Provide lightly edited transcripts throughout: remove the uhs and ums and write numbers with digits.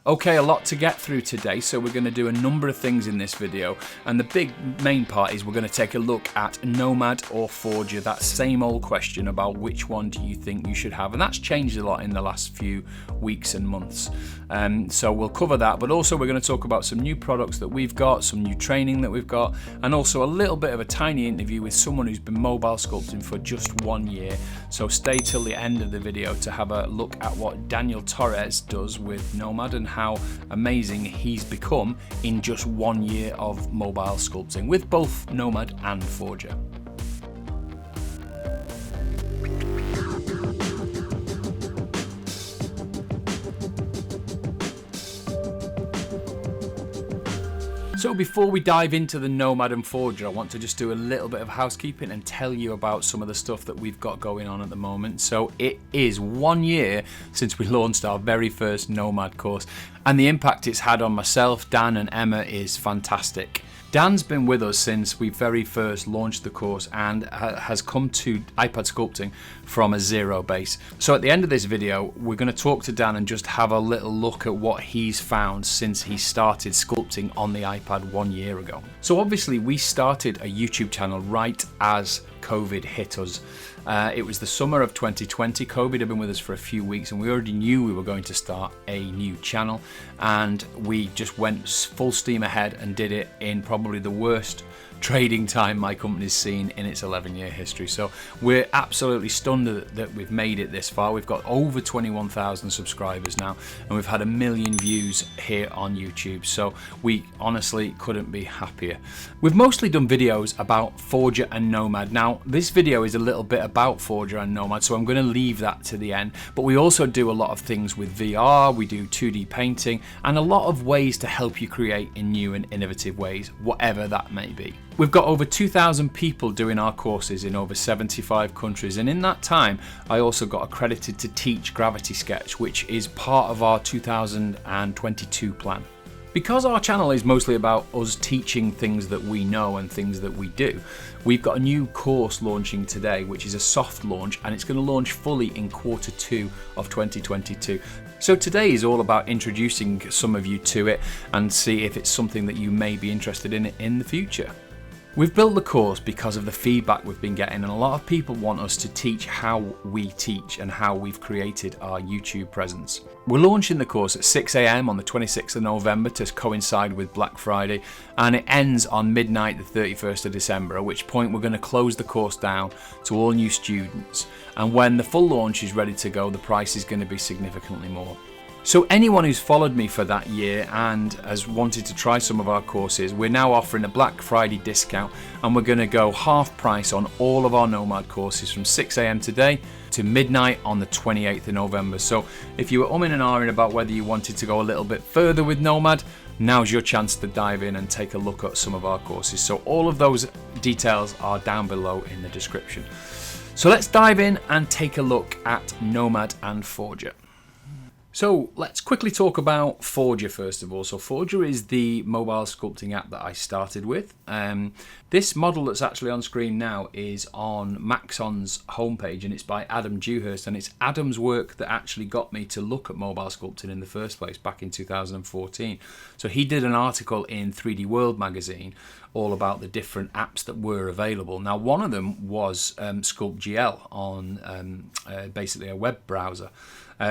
Okay, a lot to get through today, so we're going to do a number of things in this video, and the big main part is we're going to take a look at Nomad or Forger, that same old question about which one do you think you should have, and that's changed a lot in the last few weeks and months. So we'll cover that, but also we're going to talk about some new products that we've got, some new training that we've got, and also a little bit of a tiny interview with someone who's been mobile sculpting for just 1 year. So stay till the end of the video to have a look at what Daniel Torres does with Nomad and how amazing he's become in just 1 year of mobile sculpting with both Nomad and Forger. So before we dive into the Nomad and Forger, I want to just do a little bit of housekeeping and tell you about some of the stuff that we've got going on at the moment. So it is 1 year since we launched our very first Nomad course, and the impact it's had on myself, Dan and Emma is fantastic. Dan's been with us since we very first launched the course and has come to iPad sculpting from a zero base. So at the end of this video, we're going to talk to Dan and just have a little look at what he's found since he started sculpting on the iPad 1 year ago. So obviously we started a YouTube channel right as COVID hit us. It was the summer of 2020. COVID had been with us for a few weeks and we already knew we were going to start a new channel, and we just went full steam ahead and did it in probably the worst trading time my company's seen in its 11-year history. So we're absolutely stunned that we've made it this far. We've got over 21,000 subscribers now, and we've had 1 million views here on YouTube. So we honestly couldn't be happier. We've mostly done videos about Forger and Nomad. Now, this video is a little bit about Forger and Nomad, so I'm going to leave that to the end. But we also do a lot of things with VR, we do 2D painting, and a lot of ways to help you create in new and innovative ways, whatever that may be. We've got over 2,000 people doing our courses in over 75 countries, and in that time I also got accredited to teach Gravity Sketch, which is part of our 2022 plan. Because our channel is mostly about us teaching things that we know and things that we do, we've got a new course launching today, which is a soft launch, and it's going to launch fully in Q2 of 2022. So today is all about introducing some of you to it and see if it's something that you may be interested in the future. We've built the course because of the feedback we've been getting, and a lot of people want us to teach how we teach and how we've created our YouTube presence. We're launching the course at 6 AM on the 26th of November to coincide with Black Friday, and it ends on midnight the 31st of December, at which point we're going to close the course down to all new students, and when the full launch is ready to go, the price is going to be significantly more. So anyone who's followed me for that year and has wanted to try some of our courses, we're now offering a Black Friday discount, and we're going to go half price on all of our Nomad courses from 6 AM today to midnight on the 28th of November. So if you were umming and ahhing about whether you wanted to go a little bit further with Nomad, now's your chance to dive in and take a look at some of our courses. So all of those details are down below in the description. So let's dive in and take a look at Nomad and Forger. So let's quickly talk about Forger first of all. So Forger is the mobile sculpting app that I started with. This model that's actually on screen now is on Maxon's homepage, and it's by Adam Dewhurst, and it's Adam's work that actually got me to look at mobile sculpting in the first place back in 2014. So he did an article in 3D World magazine all about the different apps that were available. Now one of them was SculptGL on basically a web browser.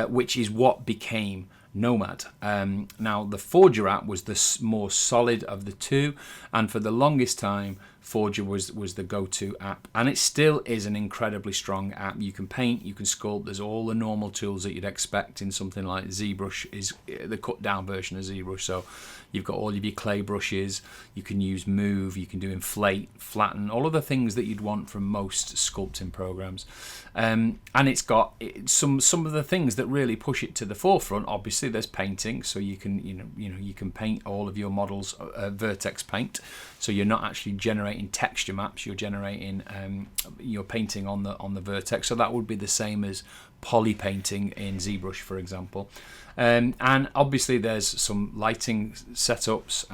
Which is what became Nomad. Now the Forgerapp was the more solid of the two, and for the longest time Forger was the go-to app, and it still is an incredibly strong app. You can paint, you can sculpt, there's all the normal tools that you'd expect in something like ZBrush, is the cut down version of ZBrush. So you've got all of your clay brushes, you can use move, you can do inflate, flatten, all of the things that you'd want from most sculpting programs. And it's got some of the things that really push it to the forefront. Obviously there's painting, so you can you can paint all of your models vertex paint, so you're not actually generating texture maps, you're generating you're painting on the vertex. So that would be the same as poly painting in ZBrush, for example. And obviously there's some lighting setups,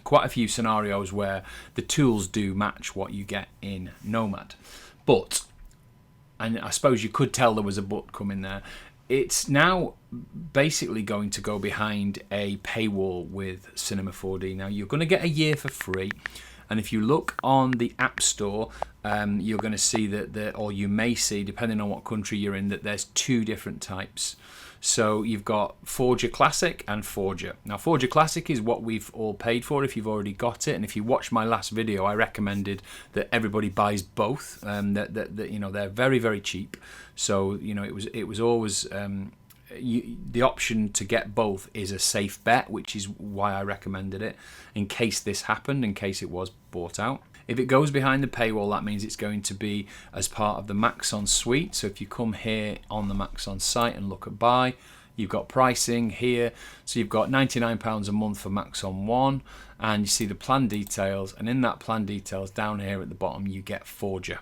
quite a few scenarios where the tools do match what you get in Nomad. But, and I suppose you could tell there was a but coming there, it's now basically going to go behind a paywall with Cinema 4D. Now you're going to get a year for free, and if you look on the App Store, you're going to see that or you may see, depending on what country you're in, that there's two different types. So you've got Forger Classic and Forger. Now Forger Classic is what we've all paid for if you've already got it, and if you watch my last video, I recommended that everybody buys both. That you know, they're very, very cheap. So you know, it was always the option to get both is a safe bet, which is why I recommended it in case this happened, in case it was bought out. If it goes behind the paywall, that means it's going to be as part of the Maxon suite. So if you come here on the Maxon site and look at buy, you've got pricing here. So you've got £99 a month for Maxon 1, and you see the plan details, and in that plan details down here at the bottom you get Forger.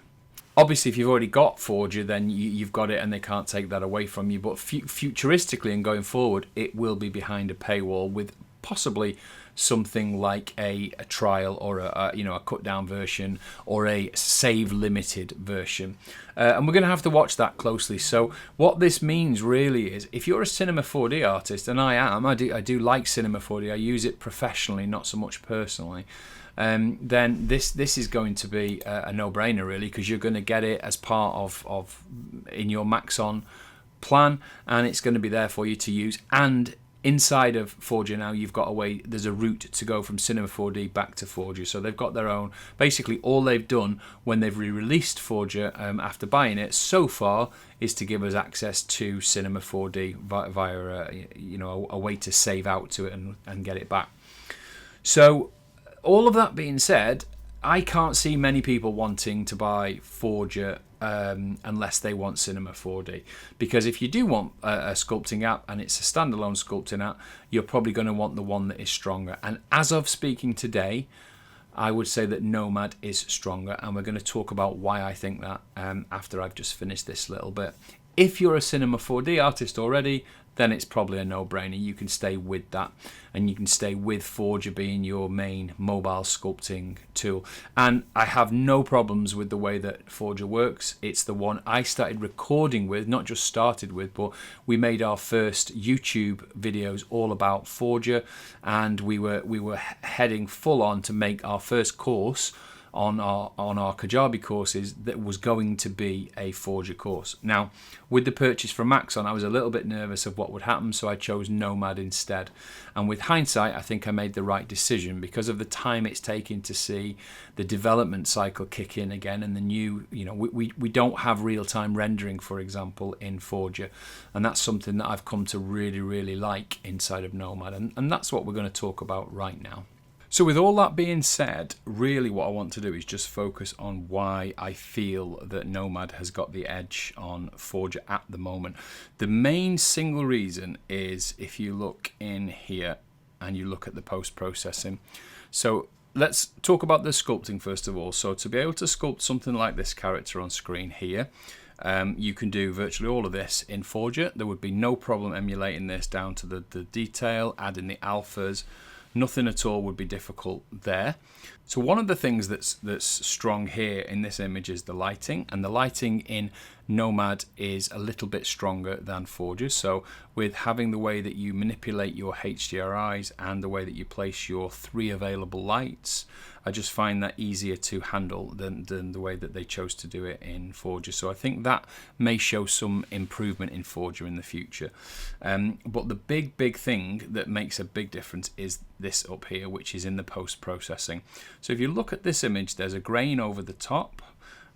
Obviously, if you've already got Forger, then you've got it and they can't take that away from you. But futuristically and going forward, it will be behind a paywall with possibly something like a trial or a cut down version or a save limited version, and we're going to have to watch that closely. So what this means really is, if you're a Cinema 4D artist, and I do like Cinema 4D, I use it professionally, not so much personally, then this is going to be a no-brainer really, because you're going to get it as part of in your Maxon plan, and it's going to be there for you to use. And inside of Forger now, you've got there's a route to go from Cinema 4D back to Forger. So they've got their own, basically all they've done when they've re-released Forger after buying it so far is to give us access to Cinema 4D via a way to save out to it and get it back. So all of that being said, I can't see many people wanting to buy Forger unless they want Cinema 4D, because if you do want a sculpting app and it's a standalone sculpting app, you're probably going to want the one that is stronger. And as of speaking today, I would say that Nomad is stronger, and we're going to talk about why I think that after I've just finished this little bit. If you're a Cinema 4D artist already, then it's probably a no-brainer. You can stay with that, and you can stay with Forger being your main mobile sculpting tool. And I have no problems with the way that Forger works. It's the one I started recording with, not just started with, but we made our first YouTube videos all about Forger, and we were heading full on to make our first course on our Kajabi courses that was going to be a Forger course. Now, with the purchase from Maxon, I was a little bit nervous of what would happen, so I chose Nomad instead. And with hindsight, I think I made the right decision because of the time it's taken to see the development cycle kick in again, and the new, we don't have real-time rendering, for example, in Forger, and that's something that I've come to really, really like inside of Nomad, and that's what we're going to talk about right now. So with all that being said, really what I want to do is just focus on why I feel that Nomad has got the edge on Forger at the moment. The main single reason is if you look in here and you look at the post-processing. So let's talk about the sculpting first of all. So to be able to sculpt something like this character on screen here, you can do virtually all of this in Forger. There would be no problem emulating this down to the detail, adding the alphas. Nothing at all would be difficult there. So one of the things that's strong here in this image is the lighting, and the lighting in Nomad is a little bit stronger than Forger. So with having the way that you manipulate your HDRIs and the way that you place your 3 available lights, I just find that easier to handle than the way that they chose to do it in Forger. So I think that may show some improvement in Forger in the future. But the big thing that makes a big difference is this up here, which is in the post-processing. So if you look at this image, there's a grain over the top.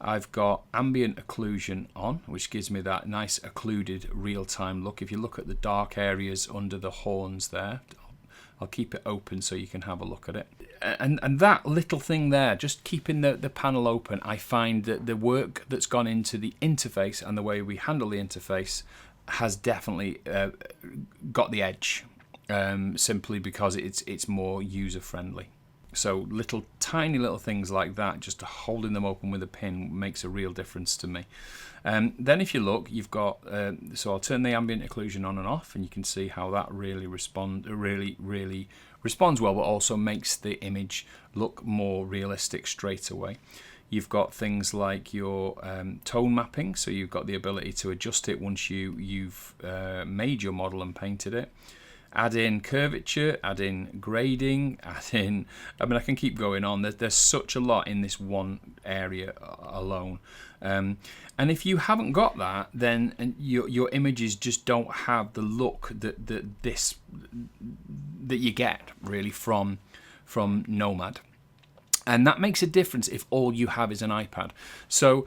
I've got ambient occlusion on, which gives me that nice occluded real-time look. If you look at the dark areas under the horns there, I'll keep it open so you can have a look at it. And that little thing there, just keeping the panel open, I find that the work that's gone into the interface and the way we handle the interface has definitely got the edge, simply because it's more user-friendly. So tiny little things like that, just holding them open with a pin makes a real difference to me. Then if you look, you've got, so I'll turn the ambient occlusion on and off, and you can see how that really responds well, but also makes the image look more realistic straight away. You've got things like your tone mapping, so you've got the ability to adjust it once you've made your model and painted it. Add in curvature, add in grading, add in, I mean, I can keep going on. There's such a lot in this one area alone. And if you haven't got that, then your images just don't have the look that you get really from Nomad. And that makes a difference if all you have is an iPad. So,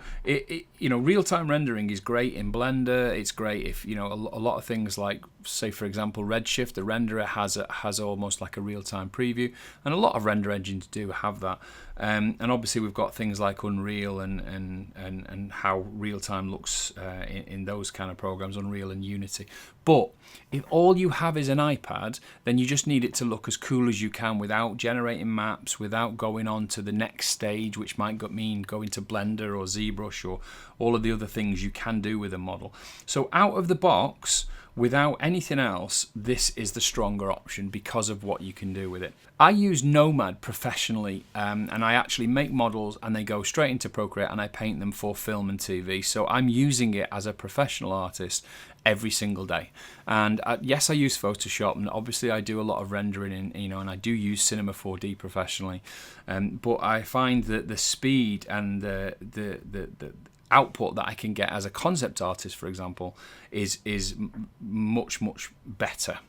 real-time rendering is great in Blender. It's great if, a lot of things like, say, for example, Redshift, the renderer has almost like a real-time preview. And a lot of render engines do have that. And obviously, we've got things like Unreal and how real-time looks in those kind of programs, Unreal and Unity. But if all you have is an iPad, then you just need it to look as cool as you can without generating maps, without going on to the next stage, which might mean going to Blender or ZBrush or all of the other things you can do with a model. So out of the box, without anything else, this is the stronger option because of what you can do with it. I use Nomad professionally, and I actually make models and they go straight into Procreate and I paint them for film and TV. So I'm using it as a professional artist every single day. And yes, I use Photoshop, and obviously I do a lot of rendering in, and I do use Cinema 4D professionally. But I find that the speed and the output that I can get as a concept artist, for example, is much better.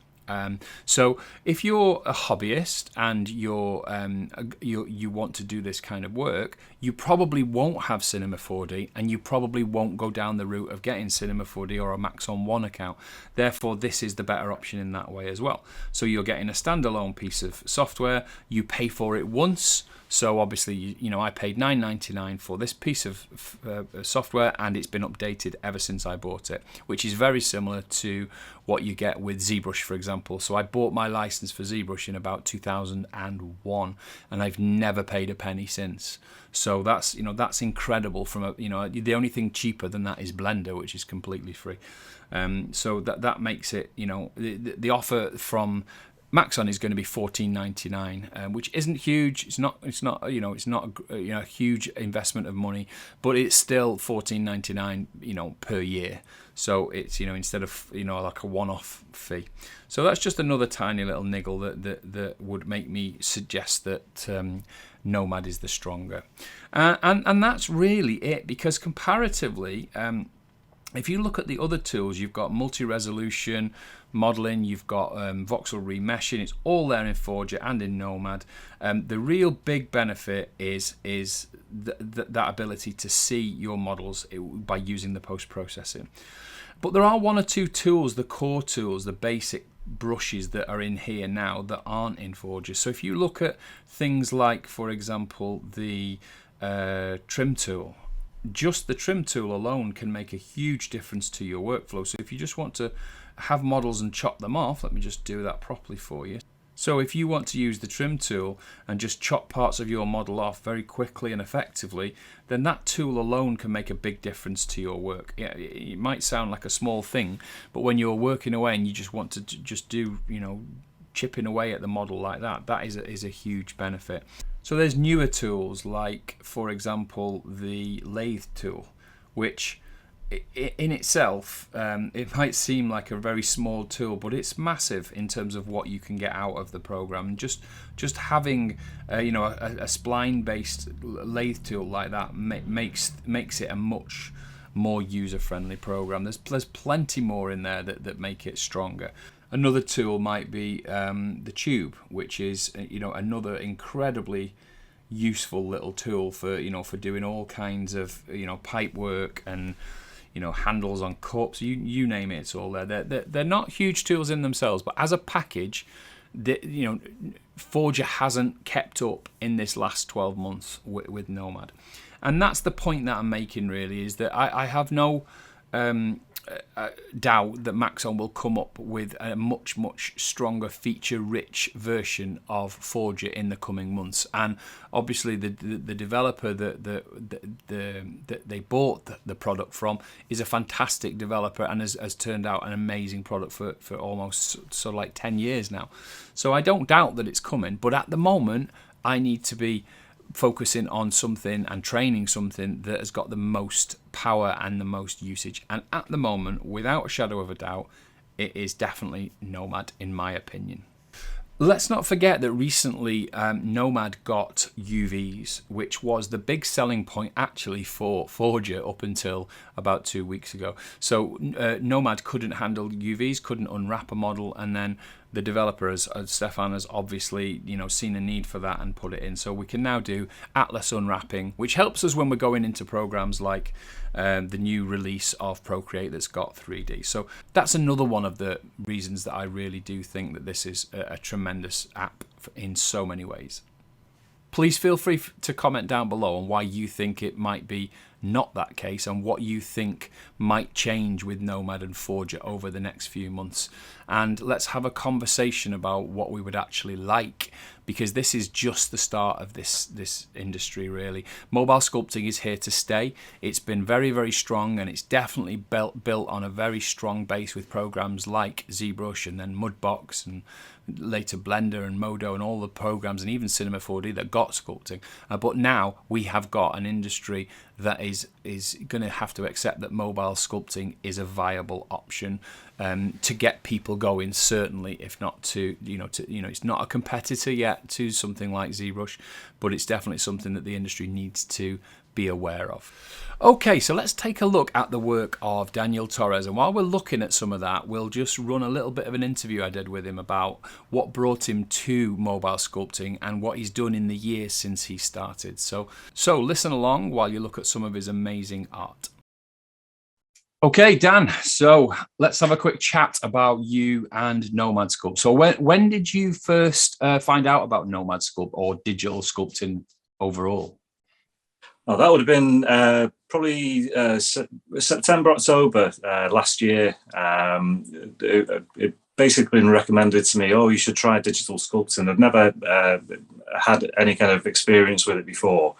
So if you're a hobbyist and you want to do this kind of work, you probably won't have Cinema 4D, and you probably won't go down the route of getting Cinema 4D or a Maxon 1 account. Therefore, this is the better option in that way as well. So you're getting a standalone piece of software. You pay for it once. So obviously, I paid $9.99 for this piece of software, and it's been updated ever since I bought it, which is very similar to what you get with ZBrush, for example. So I bought my license for ZBrush in about 2001, and I've never paid a penny since. So that's incredible. The only thing cheaper than that is Blender, which is completely free. So that makes it, the offer from Maxon is going to be $14.99, which isn't huge. It's not a huge investment of money, but it's still $14.99, per year. So it's instead of like a one-off fee. So that's just another tiny little niggle that would make me suggest that Nomad is the stronger, and that's really it, because comparatively. If you look at the other tools, you've got multi-resolution modeling, you've got voxel remeshing. It's all there in Forger and in Nomad. The real big benefit is that ability to see your models by using the post-processing. But there are one or two tools, the core tools, the basic brushes that are in here now that aren't in Forger. So if you look at things like, for example, the trim tool, just the trim tool alone can make a huge difference to your workflow. So if you just want to have models and chop them off, let me just do that properly for you. So if you want to use the trim tool and just chop parts of your model off very quickly and effectively, then that tool alone can make a big difference to your work. Yeah, it might sound like a small thing, but when you're working away and you just want to just do, chipping away at the model like that, that is a huge benefit. So there's newer tools like, for example, the lathe tool, which in itself, it might seem like a very small tool, but it's massive in terms of what you can get out of the program. Just having a spline-based lathe tool like that makes it a much more user-friendly program. There's plenty more in there that make it stronger. Another tool might be the tube, which is another incredibly useful little tool for doing all kinds of pipe work and handles on cups. You name it, it's all there. They're not huge tools in themselves, but as a package, Forger hasn't kept up in this last 12 months with Nomad, and that's the point that I'm making. Really, is that I have no doubt that Maxon will come up with a much stronger feature-rich version of Forger in the coming months. And obviously, the developer that they bought the product from is a fantastic developer and has turned out an amazing product for almost sort of like 10 years now. So I don't doubt that it's coming, but at the moment, I need to be focusing on something and training something that has got the most power and the most usage. And at the moment, without a shadow of a doubt, it is definitely Nomad, in my opinion. Let's not forget that recently Nomad got UVs, which was the big selling point actually for Forger up until about 2 weeks ago. So Nomad couldn't handle UVs, couldn't unwrap a model, and then the developer, as Stefan, has obviously seen a need for that and put it in. So we can now do Atlas unwrapping, which helps us when we're going into programs like the new release of Procreate that's got 3D. So that's another one of the reasons that I really do think that this is a tremendous app in so many ways. Please feel free to comment down below on why you think it might be not that case and what you think might change with Nomad and Forger over the next few months. And let's have a conversation about what we would actually like, because this is just the start of this industry, really. Mobile sculpting is here to stay. It's been very, very strong, and it's definitely built on a very strong base with programs like ZBrush and then Mudbox and later Blender and Modo and all the programs, and even Cinema 4D that got sculpting. But now we have got an industry that is going to have to accept that mobile sculpting is a viable option to get people going, certainly, if not to it's not a competitor yet to something like ZBrush, but it's definitely something that the industry needs to be aware of. Okay, so let's take a look at the work of Daniel Torres, and while we're looking at some of that, we'll just run a little bit of an interview I did with him about what brought him to mobile sculpting and what he's done in the years since he started. So listen along while you look at some of his amazing art. Okay, Dan, so let's have a quick chat about you and Nomadsculpt. So when did you first find out about Nomadsculpt or digital sculpting overall? Oh, that would have been probably September, October last year. It basically been recommended to me, oh, you should try digital sculpting. I've never had any kind of experience with it before.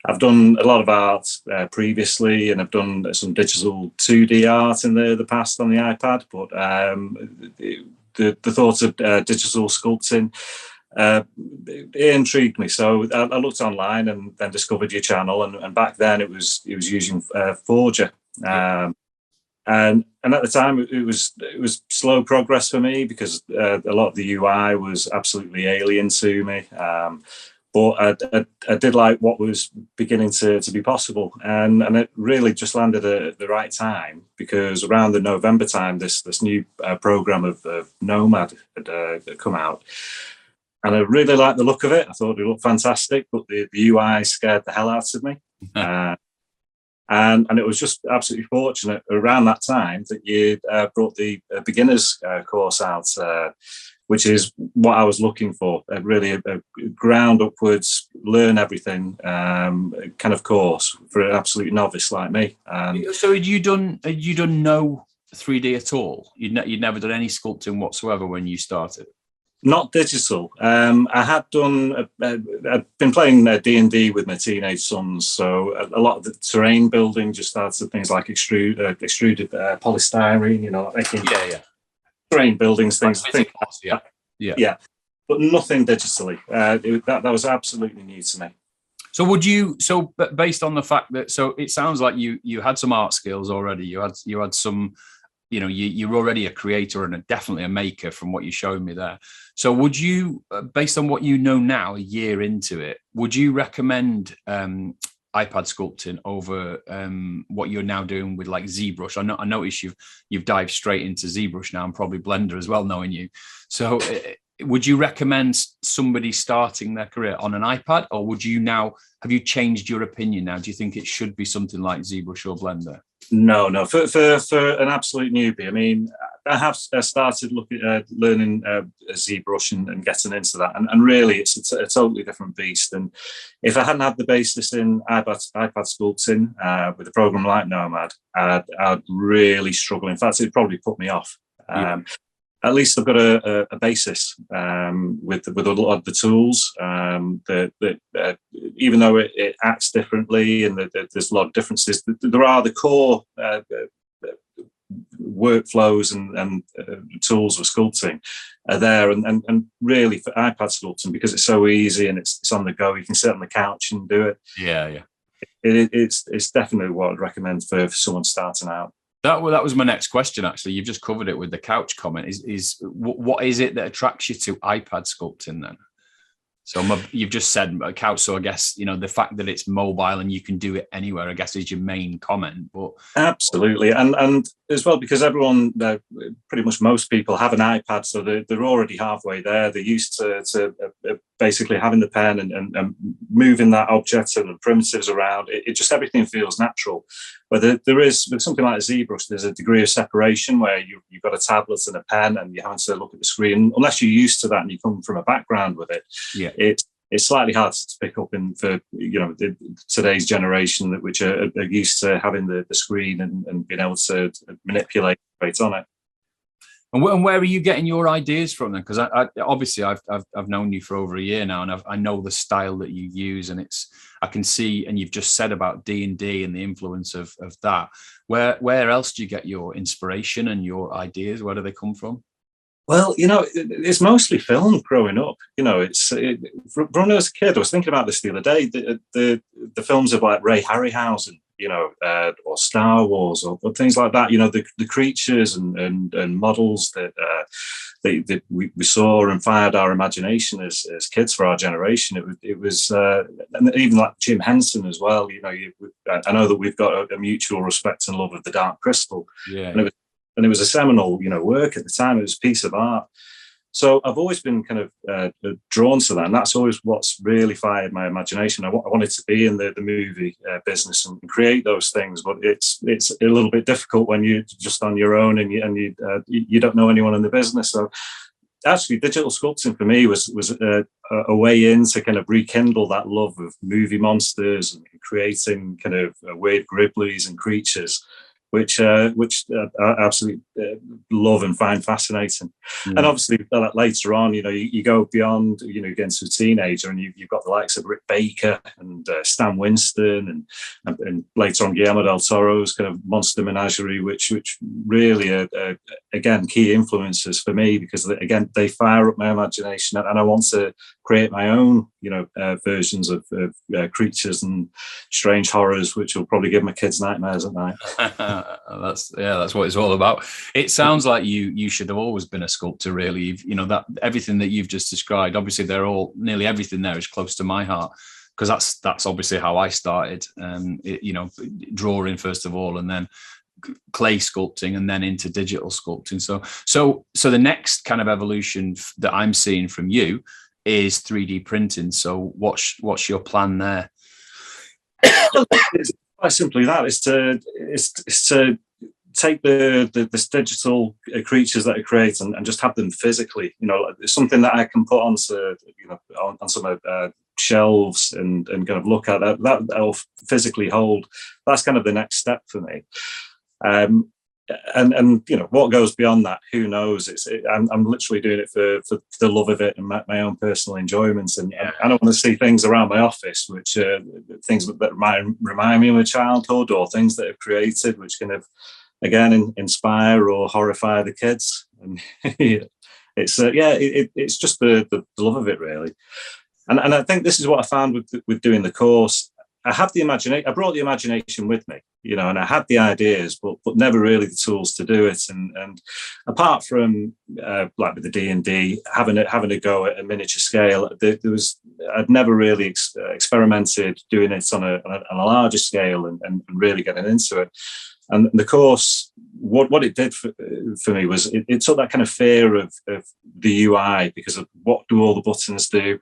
I've done a lot of art previously, and I've done some digital 2D art in the past on the iPad, but the thought of digital sculpting, it intrigued me. So I looked online and then discovered your channel, and back then it was using Forger, and at the time it was slow progress for me because a lot of the UI was absolutely alien to me. But I did like what was beginning to be possible, and it really just landed at the right time, because around the November time, this new program of Nomad had come out, and I really liked the look of it. I thought it looked fantastic, but the UI scared the hell out of me, and it was just absolutely fortunate around that time that you brought the beginners course out. Which is what I was looking for, really a ground upwards, learn everything kind of course for an absolute novice like me. So had you done no 3D at all? You'd never done any sculpting whatsoever when you started? Not digital. I had done. I'd been playing D&D with my teenage sons, so a lot of the terrain building just started things like extruded polystyrene. Making terrain buildings, things. Yeah, but nothing digitally. That was absolutely new to me. So based on the fact that, so it sounds like you had some art skills already. You had some, you're already a creator and definitely a maker from what you showed me there. So would you, based on what you know now, a year into it, would you recommend iPad sculpting over what you're now doing with like ZBrush? I notice you've dived straight into ZBrush now, and probably Blender as well, knowing you. So would you recommend somebody starting their career on an iPad, or have you changed your opinion now? Do you think it should be something like ZBrush or Blender? No. For an absolute newbie, I mean, I have started looking at learning ZBrush and getting into that, and really it's a totally different beast. And if I hadn't had the basis in iPad sculpting with a program like Nomad, I'd really struggle. In fact, it'd probably put me off. At least I've got a basis with a lot of the tools that even though it acts differently and there's a lot of differences, there are the core workflows and tools for sculpting are there, and really for iPad sculpting, because it's so easy and it's on the go. You can sit on the couch and do it. Yeah. It's definitely what I'd recommend for someone starting out. That was my next question. Actually, you've just covered it with the couch comment. Is what is it that attracts you to iPad sculpting then? So you've just said a couch, so I guess, you know, the fact that it's mobile and you can do it anywhere, I guess, is your main comment. But absolutely, and as well, because everyone, pretty much most people have an iPad, so they're already halfway there. They're used to basically having the pen and moving that object and the primitives around. It just, everything feels natural. But there is, with something like a ZBrush, there's a degree of separation where you've got a tablet and a pen and you're having to look at the screen. Unless you're used to that and you come from a background with it, yeah, it's slightly hard to pick up for today's generation, which are used to having the screen and being able to manipulate right on it. And where are you getting your ideas from then? Because I obviously I've known you for over a year now, and I know the style that you use, and I can see, and you've just said about D&D and the influence of that. Where else do you get your inspiration and your ideas? Where do they come from? Well, it's mostly film growing up. When I was a kid, I was thinking about this the other day. The films of like Ray Harryhausen, or Star Wars, or things like that. The creatures and models that we saw and fired our imagination as kids for our generation. It was and even like Jim Henson as well. I know that we've got a mutual respect and love of The Dark Crystal. Yeah. And it was a seminal, work at the time. It was a piece of art. So I've always been kind of drawn to that, and that's always what's really fired my imagination. I wanted to be in the movie business and create those things, but it's a little bit difficult when you're just on your own and you don't know anyone in the business. So actually, digital sculpting for me was a way in to kind of rekindle that love of movie monsters and creating kind of weird gribblies and creatures, which I absolutely love and find fascinating. And obviously later on, you go beyond, you get into a teenager and you've got the likes of Rick Baker and Stan Winston and later on Guillermo del Toro's kind of Monster Menagerie, which really are again key influences for me, because again they fire up my imagination, and I want to create my own versions of creatures and strange horrors, which will probably give my kids nightmares at night. That's what it's all about. It sounds like you should have always been a sculptor, really. That everything that you've just described, obviously nearly everything there is close to my heart, because that's obviously how I started. Drawing first of all, and then clay sculpting, and then into digital sculpting. So the next kind of evolution that I'm seeing from you is 3D printing. So what's your plan there? It's quite simply that. It's to take the digital creatures that I create and just have them physically. Something that I can put onto on some shelves and kind of look at that I'll physically hold. That's kind of the next step for me. And what goes beyond that, who knows? I'm literally doing it for the love of it and my own personal enjoyments, and I don't want to see things around my office which things that might remind me of my childhood, or things that I've created which kind of again inspire or horrify the kids. And it's just the love of it, really. And I think this is what I found with doing the course. I have the imagination. I brought the imagination with me, and I had the ideas, but never really the tools to do it. And apart from like with the D&D, having a go at a miniature scale, I'd never really experimented doing it on a larger scale and really getting into it. And the course, what it did for me was it took that kind of fear of the UI, because of what do all the buttons do,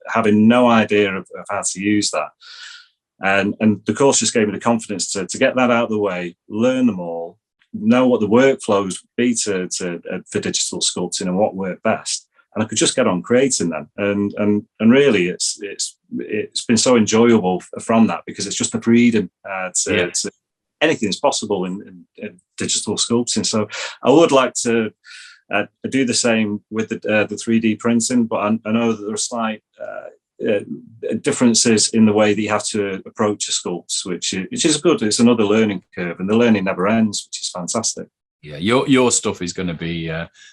having no idea of how to use that. And the course just gave me the confidence to get that out of the way, learn them all, know what the workflows would be for digital sculpting and what worked best. And I could just get on creating them. And really, it's been so enjoyable from that, because it's just the freedom to anything's possible in digital sculpting. So I would like to do the same with the 3D printing, but I know that there are slight differences in the way that you have to approach a sculpt, which is good. It's another learning curve, and the learning never ends, which is fantastic. Yeah, your stuff is going to be,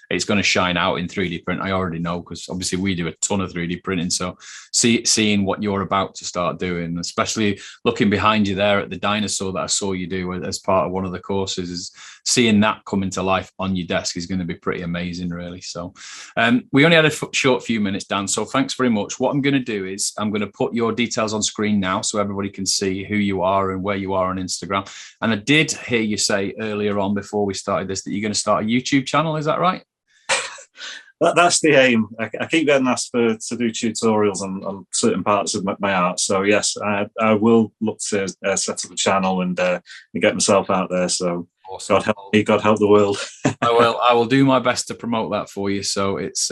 it's going to shine out in 3D print. I already know, because obviously we do a ton of 3D printing. So seeing what you're about to start doing, especially looking behind you there at the dinosaur that I saw you do as part of one of the courses, is seeing that come into life on your desk is going to be pretty amazing, really. So we only had a short few minutes, Dan. So thanks very much. What I'm going to do is I'm going to put your details on screen now so everybody can see who you are and where you are on Instagram. And I did hear you say earlier on before we started this that you're going to start a YouTube channel. Is that right? That's the aim. I keep getting asked to do tutorials on certain parts of my art. So yes, I will look to set up a channel and get myself out there. So awesome. God help me, God help the world. I will do my best to promote that for you. So it's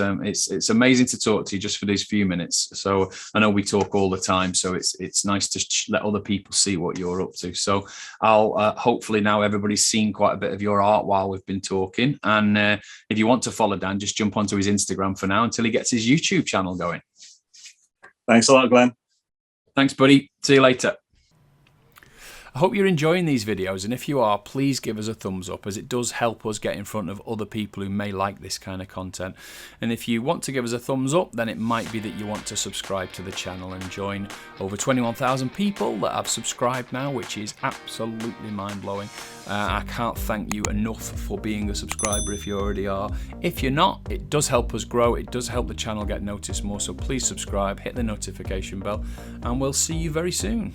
amazing to talk to you just for these few minutes. So I know we talk all the time, so it's nice to let other people see what you're up to. So I'll hopefully now everybody's seen quite a bit of your art while we've been talking. And if you want to follow Dan, just jump onto his Instagram for now until he gets his YouTube channel going. Thanks a lot, Glenn. Thanks, buddy. See you later. I hope you're enjoying these videos, and if you are, please give us a thumbs up, as it does help us get in front of other people who may like this kind of content. And if you want to give us a thumbs up, then it might be that you want to subscribe to the channel and join over 21,000 people that have subscribed now, which is absolutely mind-blowing. I can't thank you enough for being a subscriber if you already are. If you're not, it does help us grow, it does help the channel get noticed more, so please subscribe, hit the notification bell, and we'll see you very soon.